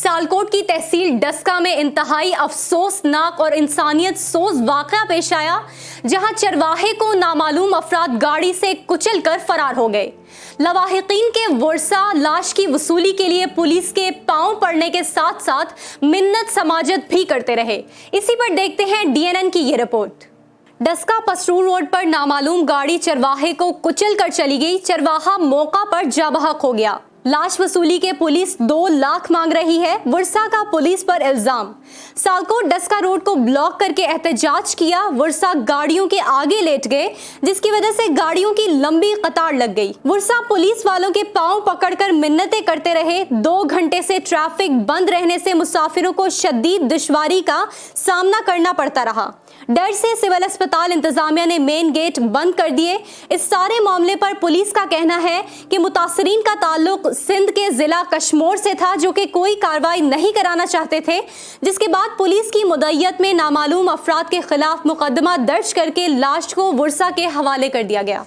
سیالکوٹ کی تحصیل ڈسکا میں انتہائی افسوسناک اور انسانیت سوز واقعہ پیش آیا، جہاں چرواہے کو نامعلوم افراد گاڑی سے کچل کر فرار ہو گئے۔ لواحقین کے ورثہ لاش کی وصولی کے لیے پولیس کے پاؤں پڑنے کے ساتھ ساتھ منت سماجت بھی کرتے رہے۔ اسی پر دیکھتے ہیں DNN کی یہ رپورٹ۔ ڈسکا پسرور روڈ پر نامعلوم گاڑی چرواہے کو کچل کر چلی گئی۔ چرواہا موقع پر جاں بحق ہو گیا۔ لاش وصولی کے پولیس 2 لاکھ مانگ رہی ہے۔ ورثہ کا پولیس پر الزام۔ سیالکوٹ ڈسکا روڈ کو بلاک کر کے احتجاج کیا۔ ورثہ گاڑیوں کے آگے لیٹ گئے، جس کی وجہ سے گاڑیوں کی لمبی قطار لگ گئی۔ ورثہ پولیس والوں کے پاؤں پکڑ کر منتیں کرتے رہے۔ 2 گھنٹے سے ٹریفک بند رہنے سے مسافروں کو شدید دشواری کا سامنا کرنا پڑتا رہا۔ ڈر سے سول اسپتال انتظامیہ نے مین گیٹ بند کر دیے۔ اس سارے معاملے پر پولیس کا کہنا ہے کہ متاثرین کا تعلق سندھ کے ضلع کشمور سے تھا، جو کہ کوئی کارروائی نہیں کرانا چاہتے تھے، جس کے بعد پولیس کی مدعیت میں نامعلوم افراد کے خلاف مقدمہ درج کر کے لاش کو ورثہ کے حوالے کر دیا گیا۔